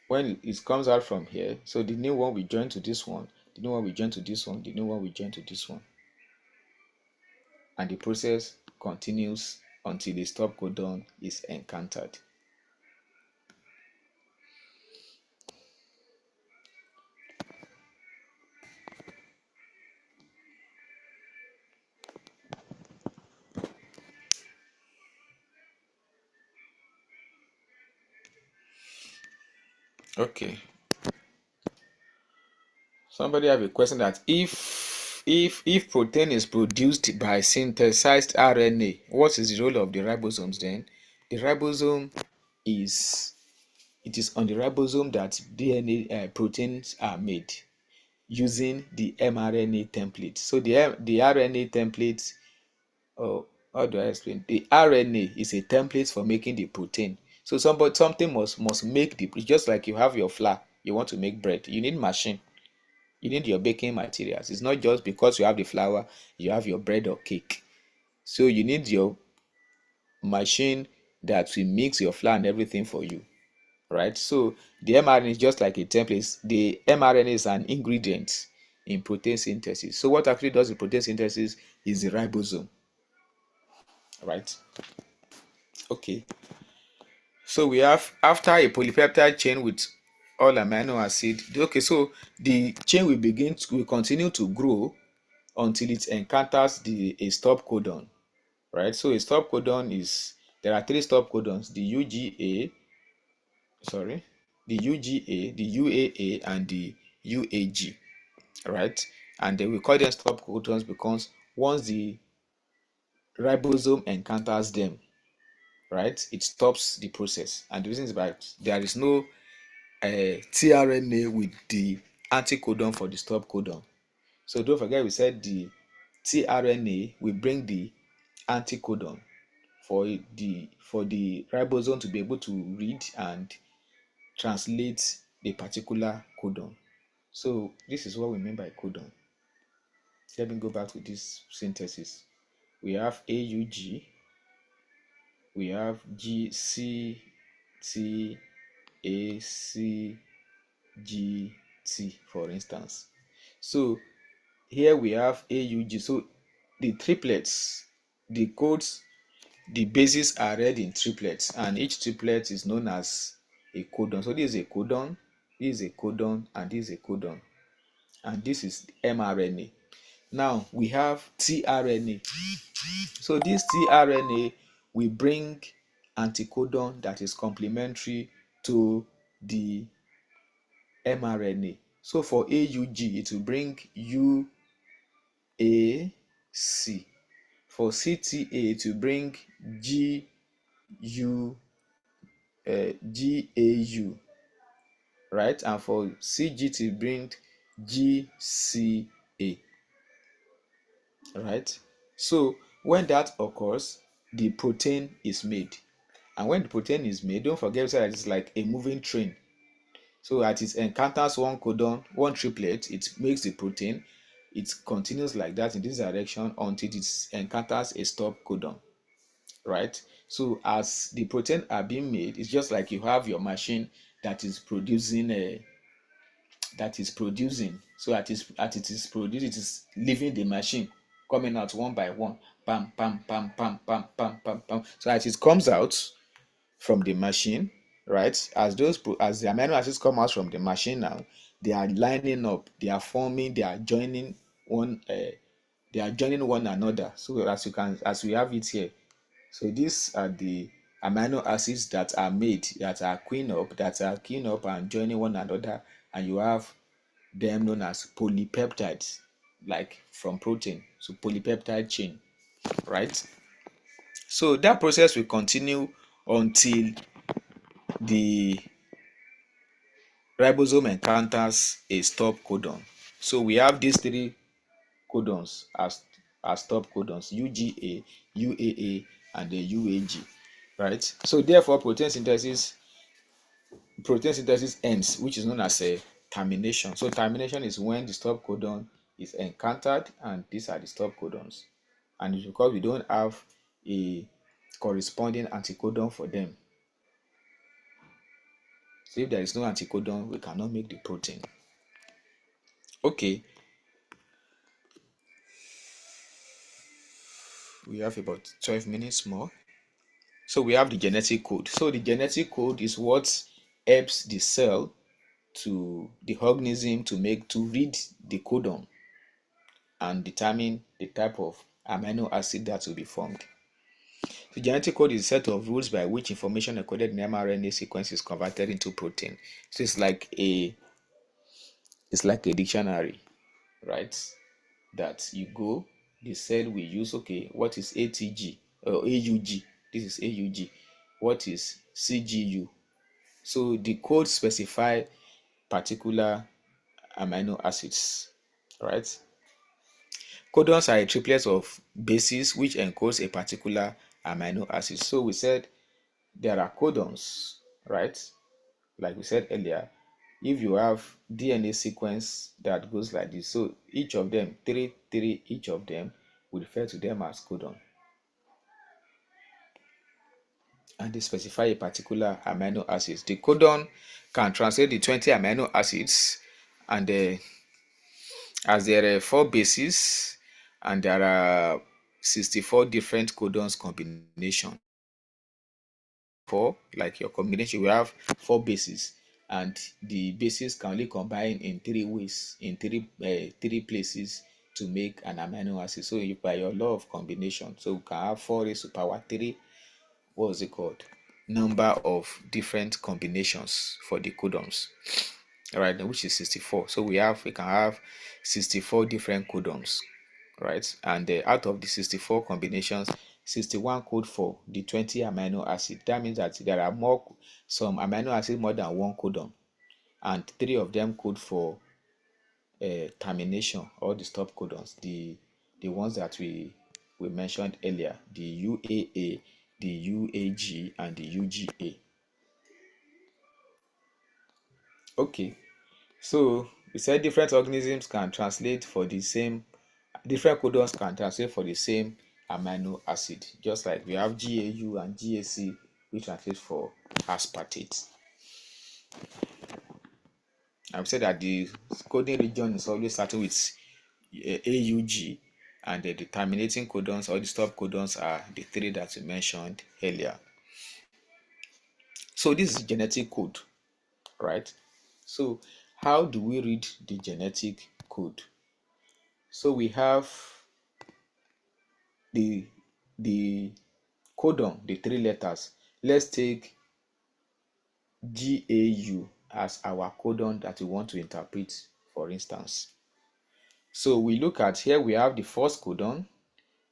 when it comes out from here, so the new one will join to this one, the new one will join to this one, the new one will join to this one, and the process continues until the stop codon is encountered. Okay. Somebody have a question that if protein is produced by synthesized RNA, what is the role of the ribosomes then? The ribosome is it is on the ribosome that DNA proteins are made using the mRNA template. So the RNA template, oh, how do I explain? The RNA is a template for making the protein. So something must make the, just like you have your flour, you want to make bread, you need machine, you need your baking materials. It's not just because you have the flour, you have your bread or cake. So you need your machine that will mix your flour and everything for you, right? So the mRNA is just like a template. The mRNA is an ingredient in protein synthesis. So what actually does the protein synthesis is the ribosome, right? Okay. So we have, after a polypeptide chain with all amino acid. Okay, so the chain will continue to grow until it encounters a stop codon, right? So a stop codon is, there are three stop codons: the UGA, the UAA, and the UAG, right? And then we call them stop codons because once the ribosome encounters them, right, it stops the process. And the reason is that there is no tRNA with the anticodon for the stop codon. So don't forget, we said the tRNA will bring the anticodon for the ribosome to be able to read and translate the particular codon. So this is what we mean by codon. Let me go back to this synthesis. We have AUG, we have GCTACGT, for instance. So here we have AUG. So the triplets, the codes, the bases are read in triplets, and each triplet is known as a codon. So this is a codon, this is a codon, and this is a codon, and this is mRNA. Now we have tRNA. So this tRNA will bring anticodon that is complementary to the mRNA. So for AUG, it will bring UAC. For CTA, it will bring GAU, right? And for CGT, bring GCA, right? So when that occurs, the protein is made. And when the protein is made, don't forget that it's like a moving train. So as it encounters one codon, one triplet, it makes the protein. It continues like that in this direction until it encounters a stop codon, right? So as the protein are being made, it's just like you have your machine that is producing So as it is produced, it is leaving the machine, coming out one by one, pam pam pam pam pam pam pam pam. So as it comes out from the machine, right, as the amino acids come out from the machine now, they are lining up, they are forming, they are joining one another. So as we have it here, so these are the amino acids that are made, that are queuing up and joining one another, and you have them known as polypeptides, like from protein. So polypeptide chain, right? So that process will continue until the ribosome encounters a stop codon. So we have these three codons as stop codons: UGA, UAA, and the UAG. Right? So therefore, protein synthesis ends, which is known as a termination. So termination is when the stop codon is encountered, and these are the stop codons. And it's because we don't have a corresponding anticodon for them. So if there is no anticodon, we cannot make the protein. Okay, we have about 12 minutes more. So we have the genetic code. So the genetic code is what helps the cell to the organism to read the codon and determine the type of amino acid that will be formed. The genetic code is a set of rules by which information encoded in mRNA sequence is converted into protein. So it's like a dictionary, right? That you go, the cell will use, okay, what is ATG or AUG? This is AUG. What is CGU? So the code specify particular amino acids, right? Codons are a triplet of bases which encodes a particular amino acid. So we said there are codons, right? Like we said earlier, if you have DNA sequence that goes like this, so each of them, each of them, we refer to them as codon. And they specify a particular amino acid. The codon can translate the 20 amino acids, and as there are 4 bases, and there are 64 different codons combination. Like your combination, we have 4 bases, and the bases can only combine in 3 ways, in three places, to make an amino acid. So you, by your law of combination, so we can have 4 raised to power 3, what was it called, number of different combinations for the codons, right, which is 64. So we can have 64 different codons, right? And out of the 64 combinations, 61 code for the 20 amino acid. That means that there are some amino acid more than one codon, and 3 of them code for termination, or the stop codons, the ones that we mentioned earlier, the UAA, the UAG, and the UGA. Okay, so we said different organisms can translate for the same, different codons can translate for the same amino acid, just like we have GAU and GAC, which translate for aspartate. I've said that the coding region is always starting with AUG, and the terminating codons or the stop codons are the 3 that we mentioned earlier. So this is genetic code, right? So how do we read the genetic code? So we have the codon, the 3 letters. Let's take GAU as our codon that we want to interpret, for instance. So we look at, here we have the first codon,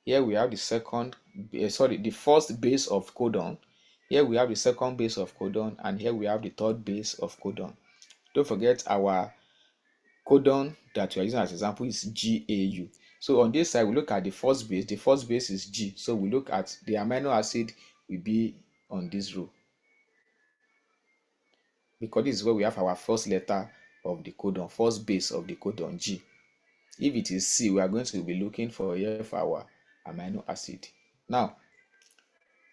here we have the the first base of codon, here we have the second base of codon, and here we have the third base of codon. Don't forget our codon that we are using as example is GAU. So on this side, we look at the first base is G. So we look at the amino acid will be on this row, because this is where we have our first letter of the codon, first base of the codon, G. If it is C, we are going to be looking for here for our amino acid. Now,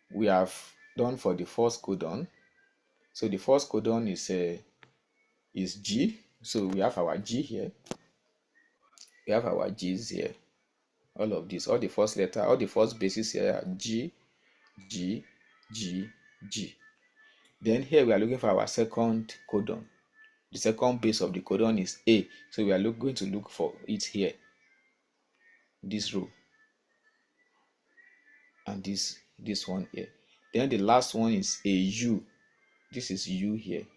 we have done for the first codon. So the first codon is G. So we have our G here. We have our G's here. All of this, all the first letter, all the first bases here are G, G, G, G. Then here we are looking for our second codon. The second base of the codon is A. So we are going to look for it here, this row, and this one here. Then the last one is a U. This is U here,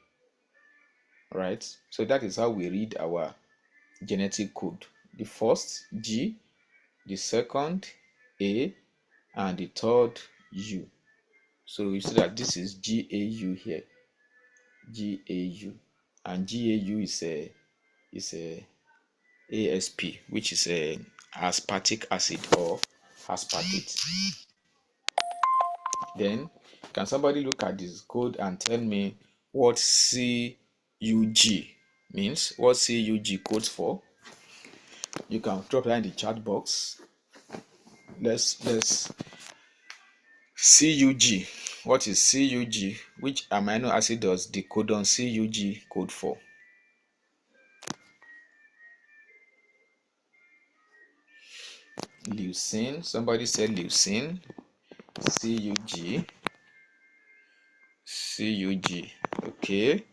right? So that is how we read our genetic code. The first G, the second A, and the third U. So you see that this is GAU here, GAU. and GAU is a ASP, which is a aspartic acid or aspartate. Then, can somebody look at this code and tell me what CUG means? What CUG codes for? You can drop that in the chat box. Let's CUG. What is CUG? Which amino acid does the codon CUG code for? Leucine. Somebody said leucine. CUG. CUG. Okay,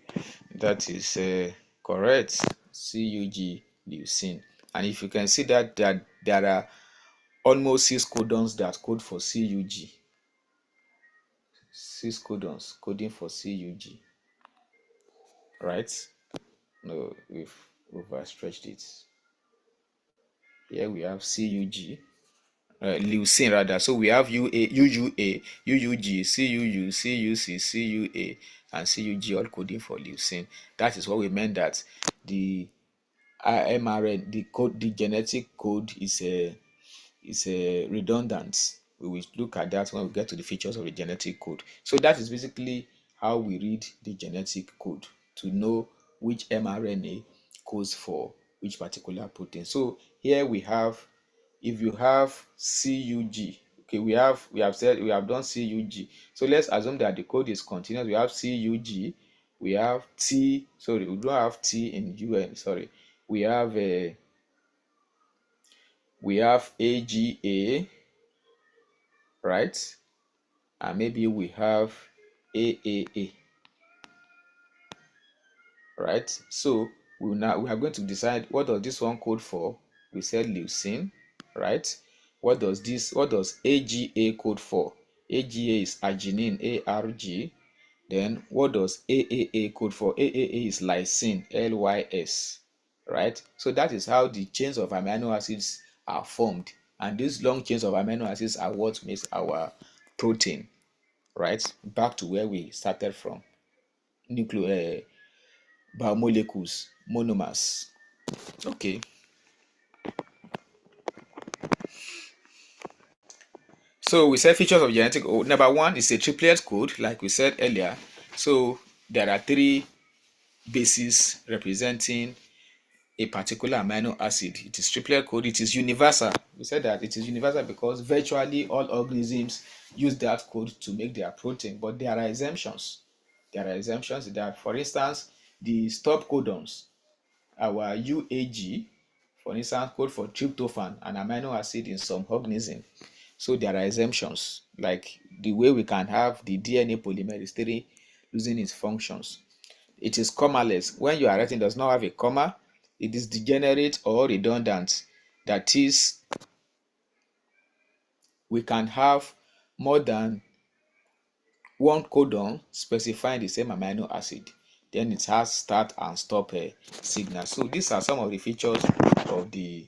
that is correct. CUG leucine. And if you can see that there are almost 6 codons that code for CUG. 6 codons coding for CUG. Right? No, we've overstretched it. Here we have CUG. Leucine rather. So we have UUA, UUG, CUU, CUC, CUA, and CUG all coding for leucine. That is what we meant that the mRNA, the genetic code is a redundant. We will look at that when we get to the features of the genetic code. So that is basically how we read the genetic code to know which mRNA codes for which particular protein. So here we have, if you have CUG, okay, we have done CUG. So let's assume that the code is continuous. We have CUG, we have T, sorry, we don't have T in UN, sorry. We have AGA, right? And maybe we have AAA, right? So we are going to decide what does this one code for. We said leucine, right? What does AGA code for? AGA is arginine, ARG. Then what does AAA code for? AAA is lysine, LYS, right? So that is how the chains of amino acids are formed. And these long chains of amino acids are what makes our protein, right? Back to where we started from. Biomolecules, monomers. Okay. So we said features of genetic code. Number one is a triplet code, like we said earlier. So there are 3 bases representing a particular amino acid. It is triplet code. It is universal. We said that it is universal because virtually all organisms use that code to make their protein, but there are exemptions. There are exemptions that, for instance, the stop codons, our UAG, for instance, code for tryptophan, an amino acid in some organisms. So there are exemptions, like the way we can have the DNA polymerase 3 losing its functions. It is commaless. When you are writing, does not have a comma. It is degenerate or redundant. That is, we can have more than one codon specifying the same amino acid. Then it has start and stop signal. So these are some of the features of the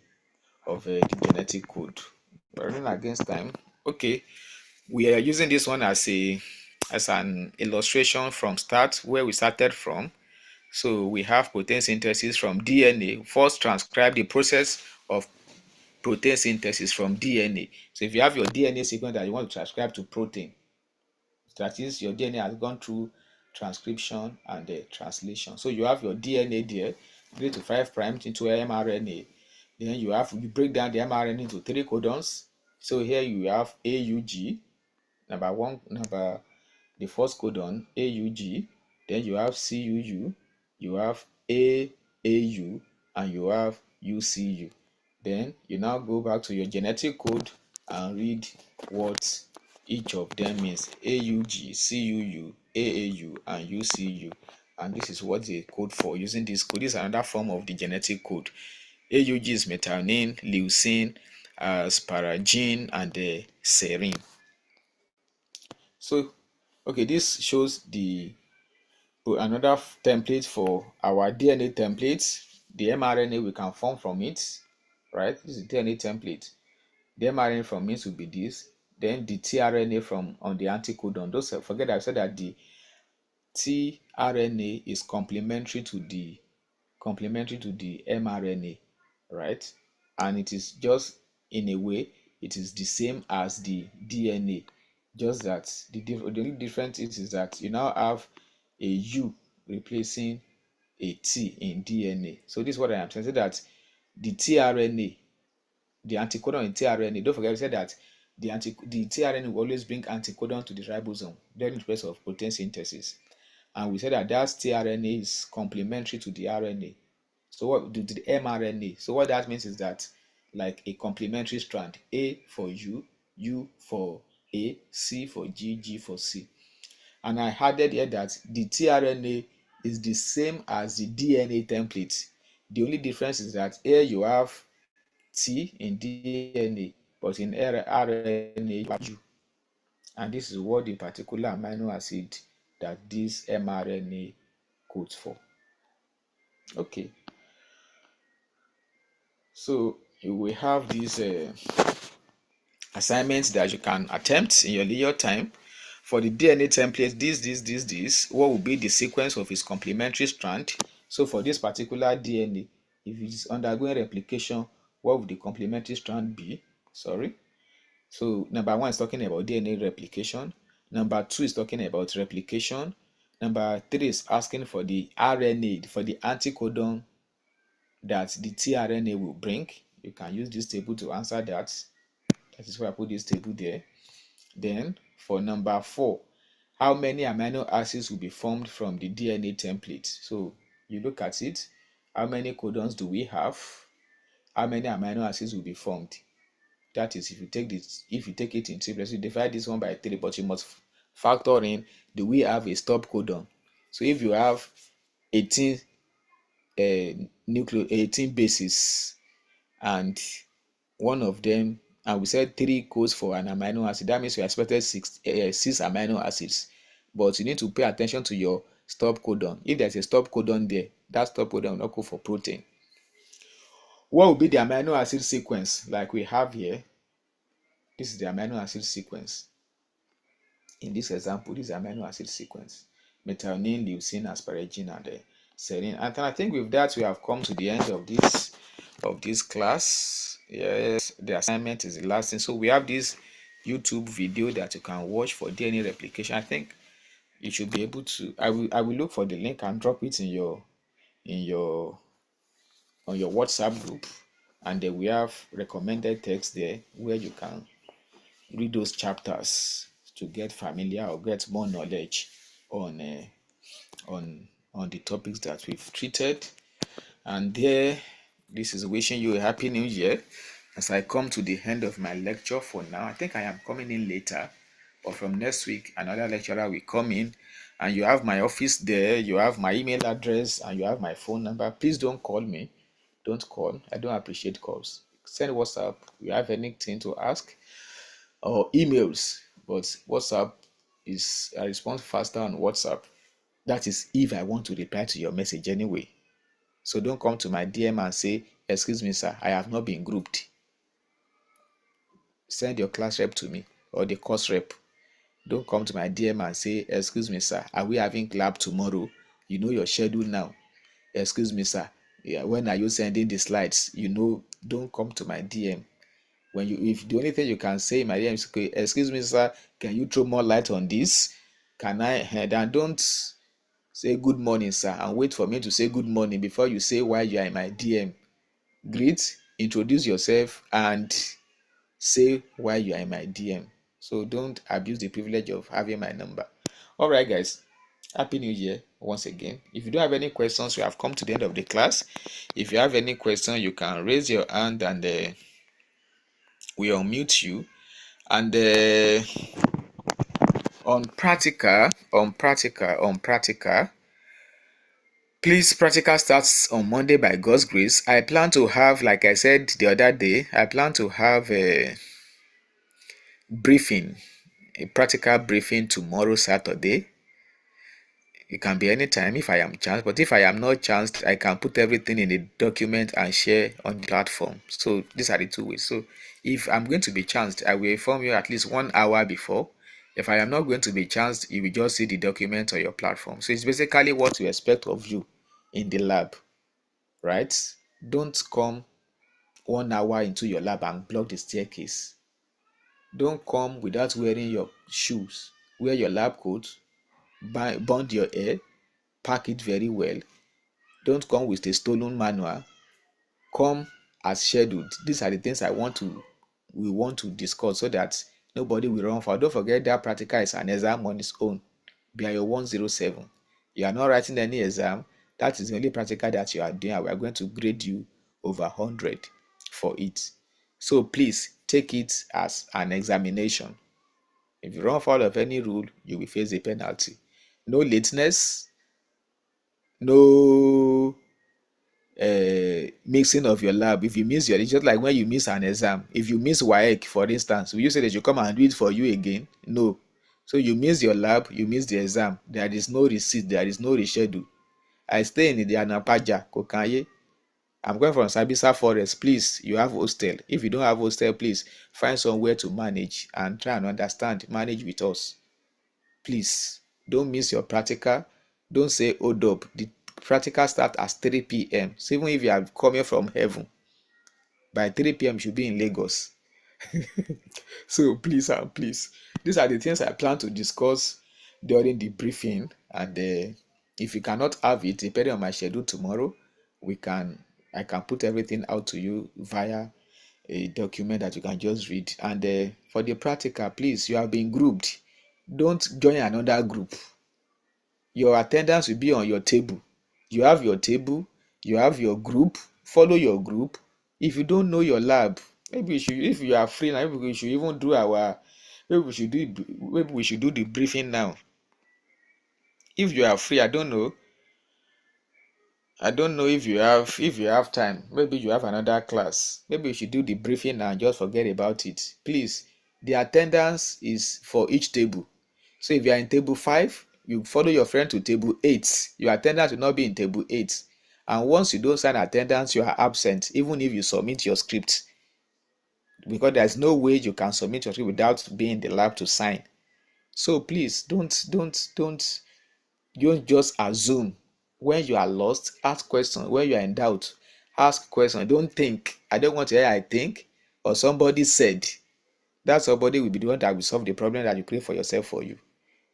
genetic code. We're running against time. Okay, we are using this one as an illustration from start, where we started from. So we have protein synthesis from DNA. First, transcribe the process of protein synthesis from DNA. So if you have your DNA sequence that you want to transcribe to protein, that is, your DNA has gone through transcription and translation. So you have your DNA there, 3 to 5 primed into mRNA. Then you break down the mRNA into 3 codons. So here you have AUG, the first codon, AUG. Then you have CUU, you have AAU, and you have UCU. Then you now go back to your genetic code and read what each of them means: AUG, CUU, AAU, and UCU. And this is what they code for. Using this code, this is another form of the genetic code. AUG is methionine, leucine, asparagine, and serine. So, okay, this shows another template for our DNA templates. The mRNA we can form from it, right? This is the DNA template. The mRNA from it will be this. Then the tRNA from on the anticodon. Don't forget I said that the tRNA is complementary to the mRNA, right? And it is just, in a way, it is the same as the DNA, just that the only difference is that you now have a U replacing a T in DNA. So this is what I am saying, so that the tRNA, the anticodon in tRNA, don't forget we said that the tRNA will always bring anticodon to the ribosome during the process of protein synthesis. And we said that tRNA is complementary to the RNA. So what do the mRNA? So what that means is that, like a complementary strand, A for U, U for A, C for G, G for C. And I added here that the tRNA is the same as the DNA template. The only difference is that here you have T in DNA, but in RNA you have U. And this is what the particular amino acid that this mRNA codes for. Okay. So you will have these assignments that you can attempt in your leisure time. For the DNA template, this, what will be the sequence of its complementary strand? So for this particular DNA, if it is undergoing replication, what would the complementary strand be? Sorry. So number 1 is talking about DNA replication. Number 2 is talking about replication. Number 3 is asking for the RNA, for the anticodon that the tRNA will bring. You can use this table to answer that. That is why I put this table there. Then for number 4, how many amino acids will be formed from the DNA template? So you look at it. How many codons do we have? How many amino acids will be formed? That is, if you take it in 3 places, you divide this one by 3, but you must factor in, do we have a stop codon? So if you have 18 18 bases, and one of them, and we said 3 codes for an amino acid, that means we expected 6 amino acids, but you need to pay attention to your stop codon. If there's a stop codon there, that stop codon will not go for protein. What will be the amino acid sequence like we have here? This is the amino acid sequence. In this example, this is the amino acid sequence: methionine, leucine, asparagine, and serine. And I think with that we have come to the end of this class. Yes, the assignment is the last thing. So we have this YouTube video that you can watch for DNA replication. I think you should be able to. I will look for the link and drop it in your on your WhatsApp group, and then we have recommended text there where you can read those chapters to get familiar or get more knowledge on the topics that we've treated. And there, this is wishing you a happy new year. As I come to the end of my lecture for now, I think I am coming in later, but from next week another lecturer will come in, and you have my office there, you have my email address, and you have my phone number. Please don't call me. Don't call. I don't appreciate calls. Send WhatsApp. You have anything to ask, or emails, but WhatsApp is, I respond faster on WhatsApp. That is if I want to reply to your message anyway. So don't come to my DM and say, excuse me sir, I have not been grouped. Send your class rep to me, or the course rep. Don't come to my DM and say, excuse me sir, are we having lab tomorrow? You know your schedule now. Excuse me sir, yeah, when are you sending the slides? You know, don't come to my DM. When you, if the only thing you can say in my DM is, okay, excuse me sir, can you throw more light on this? Can I? And don't say good morning sir and wait for me to say good morning before you say why you are in my DM. Greet, introduce yourself, and say why you are in my DM. So don't abuse the privilege of having my number. All right guys, happy new year once again. If you don't have any questions, we have come to the end of the class. If you have any question, you can raise your hand, and we unmute you. And on practical, please, practical starts on Monday by God's grace. I plan to have, like I said the other day, I plan to have a briefing, a practical briefing tomorrow, Saturday. It can be anytime if I am chanced, but if I am not chanced, I can put everything in a document and share on the platform. So these are the 2 ways. So if I'm going to be chanced, I will inform you at least 1 hour before. If I am not going to be chanced, you will just see the document on your platform. So it's basically what we expect of you in the lab, right? Don't come 1 hour into your lab and block the staircase. Don't come without wearing your shoes. Wear your lab coat, bond your hair, pack it very well. Don't come with a stolen manual. Come as scheduled. These are the things we want to discuss so that nobody will run for. Don't forget that practical is an exam on its own. BIO107. You are not writing any exam. That is the only practical that you are doing, and we are going to grade you over 100 for it. So please take it as an examination. If you run foul of any rule, you will face a penalty. No lateness, no mixing of your lab. If you miss it's just like when you miss an exam. If you miss WAEC, for instance, will you say they should come and do it for you again? No. So you miss your lab, you miss the exam. There is no receipt, there is no reschedule. I stay in the Anapaja, Kokanye. I'm going from Sabisa Forest. Please, you have hostel. If you don't have hostel, please find somewhere to manage and try and understand. Manage with us. Please, don't miss your practical. Don't say hold up. The practical start at 3 p.m. So even if you are coming from heaven, by 3 p.m. you should be in Lagos. So please and please, these are the things I plan to discuss during the briefing. And if you cannot have it, depending on my schedule tomorrow, I can put everything out to you via a document that you can just read. And for the practical, please, you have been grouped. Don't join another group. Your attendance will be on your table. You have your table, you have your group, follow your group. If you don't know your lab, maybe you should, if you are free now, maybe we should even do maybe we should do the briefing now. If you are free, I don't know if you have time. Maybe you have another class. Maybe you should do the briefing now and just forget about it. Please, the attendance is for each table. So if you are in table 5, you follow your friend to table 8. Your attendance will not be in table 8. And once you don't sign attendance, you are absent, even if you submit your script. Because there's no way you can submit your script without being in the lab to sign. So please don't just assume. When you are lost, ask questions. When you are in doubt, ask questions. Don't think. I don't want to hear I think or somebody said. That somebody will be the one that will solve the problem that you create for yourself for you.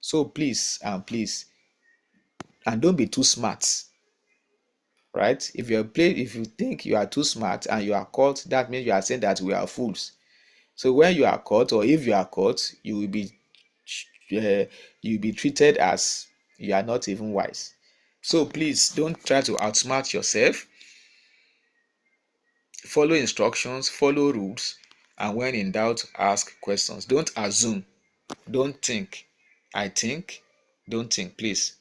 So please and please, and don't be too smart, right? If you think you are too smart and you are caught, that means you are saying that we are fools. So when you are caught, or if you are caught, you will be treated as you are not even wise. So please don't try to outsmart yourself. Follow instructions, follow rules, and when in doubt, ask questions. Don't assume. Don't think. I think. Don't think, please.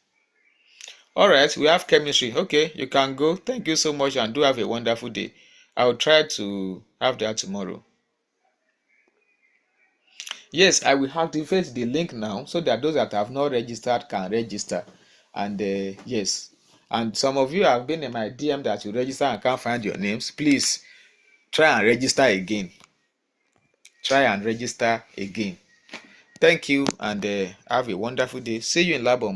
All right, we have chemistry. Okay, you can go. Thank you so much and do have a wonderful day. I'll try to have that tomorrow. Yes, I will activate the link now so that those that have not registered can register. And yes, and some of you have been in my DM that you register and can't find your names. Please try and register again. Try and register again. Thank you and have a wonderful day. See you in lab on